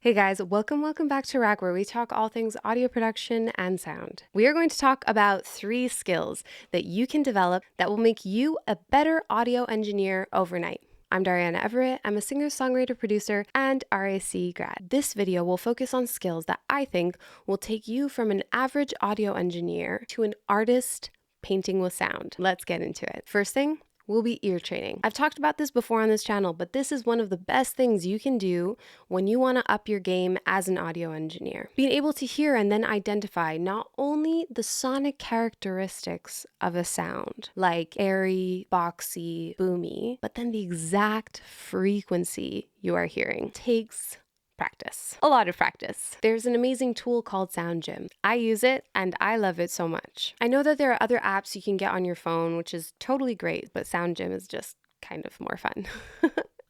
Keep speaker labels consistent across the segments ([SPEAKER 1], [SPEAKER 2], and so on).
[SPEAKER 1] Hey guys, welcome back to Rack, where we talk all things audio production and sound. We are going to talk about 3 skills that you can develop that will make you a better audio engineer overnight. I'm Dariana Everett. I'm a singer, songwriter, producer, and RAC grad. This video will focus on skills that I think will take you from an average audio engineer to an artist painting with sound. Let's get into it. First thing, will be ear training. I've talked about this before on this channel, but this is one of the best things you can do when you want to up your game as an audio engineer. Being able to hear and then identify not only the sonic characteristics of a sound, like airy, boxy, boomy, but then the exact frequency you are hearing takes practice. A lot of practice. There's an amazing tool called Sound Gym. I use it and I love it so much. I know that there are other apps you can get on your phone, which is totally great, but Sound Gym is just kind of more fun.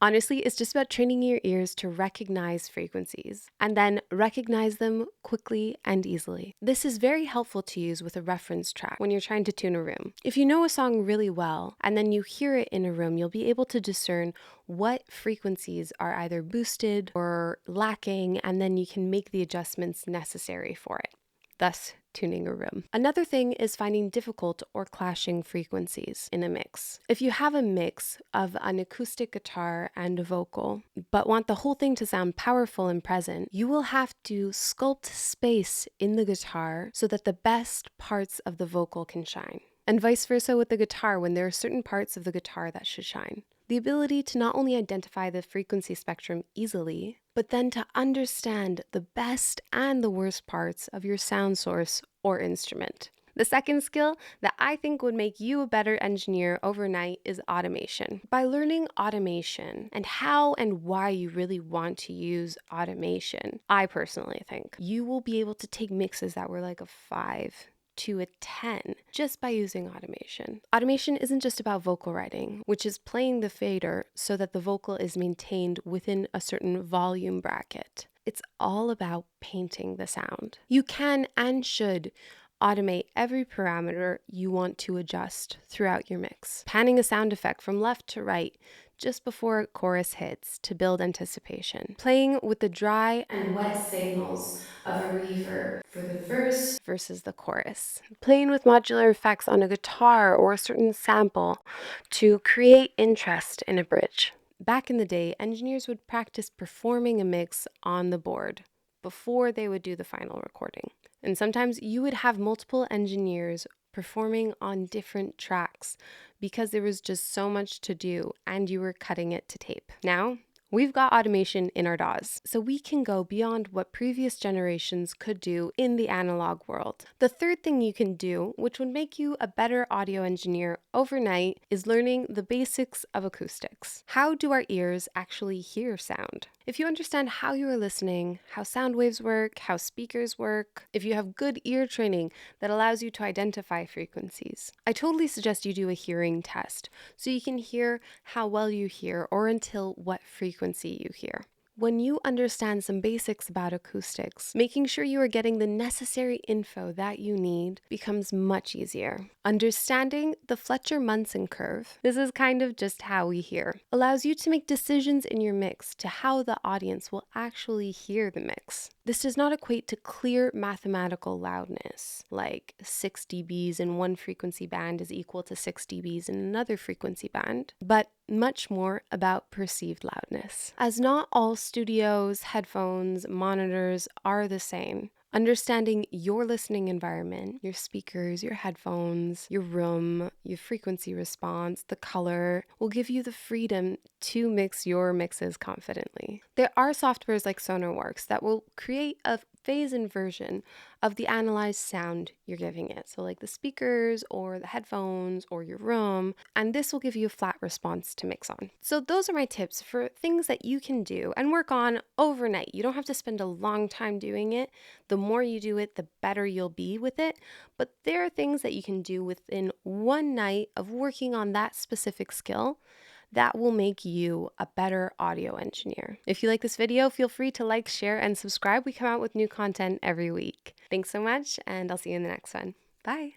[SPEAKER 1] Honestly, it's just about training your ears to recognize frequencies and then recognize them quickly and easily. This is very helpful to use with a reference track when you're trying to tune a room. If you know a song really well and then you hear it in a room, you'll be able to discern what frequencies are either boosted or lacking, and then you can make the adjustments necessary for it, thus tuning a room. Another thing is finding difficult or clashing frequencies in a mix. If you have a mix of an acoustic guitar and a vocal, but want the whole thing to sound powerful and present, you will have to sculpt space in the guitar so that the best parts of the vocal can shine. And vice versa with the guitar, when there are certain parts of the guitar that should shine. The ability to not only identify the frequency spectrum easily, but then to understand the best and the worst parts of your sound source or instrument. The second skill that I think would make you a better engineer overnight is automation. By learning automation and how and why you really want to use automation, I personally think you will be able to take mixes that were like a 5 to a 10 just by using automation. Automation isn't just about vocal writing, which is playing the fader so that the vocal is maintained within a certain volume bracket. It's all about painting the sound. You can and should automate every parameter you want to adjust throughout your mix. Panning a sound effect from left to right just before a chorus hits to build anticipation. Playing with the dry and wet signals of a reverb for the verse versus the chorus. Playing with modular effects on a guitar or a certain sample to create interest in a bridge. Back in the day, engineers would practice performing a mix on the board before they would do the final recording. And sometimes you would have multiple engineers performing on different tracks because there was just so much to do and you were cutting it to tape. Now, we've got automation in our DAWs, so we can go beyond what previous generations could do in the analog world. The third thing you can do, which would make you a better audio engineer overnight, is learning the basics of acoustics. How do our ears actually hear sound? If you understand how you are listening, how sound waves work, how speakers work, if you have good ear training that allows you to identify frequencies, I totally suggest you do a hearing test so you can hear how well you hear or until what frequency you hear. When you understand some basics about acoustics, making sure you are getting the necessary info that you need becomes much easier. Understanding the Fletcher-Munson curve, this is kind of just how we hear, allows you to make decisions in your mix to how the audience will actually hear the mix. This does not equate to clear mathematical loudness, like 6 dBs in one frequency band is equal to 6 dBs in another frequency band, but much more about perceived loudness. As not all studios, headphones, monitors are the same. Understanding your listening environment, your speakers, your headphones, your room, your frequency response, the color, will give you the freedom to mix your mixes confidently. There are softwares like SonarWorks that will create a phase inversion of the analyzed sound you're giving it. So like the speakers or the headphones or your room, and this will give you a flat response to mix on. So those are my tips for things that you can do and work on overnight. You don't have to spend a long time doing it. The more you do it, the better you'll be with it. But there are things that you can do within one night of working on that specific skill that will make you a better audio engineer. If you like this video, feel free to like, share, and subscribe. We come out with new content every week. Thanks so much, and I'll see you in the next one. Bye.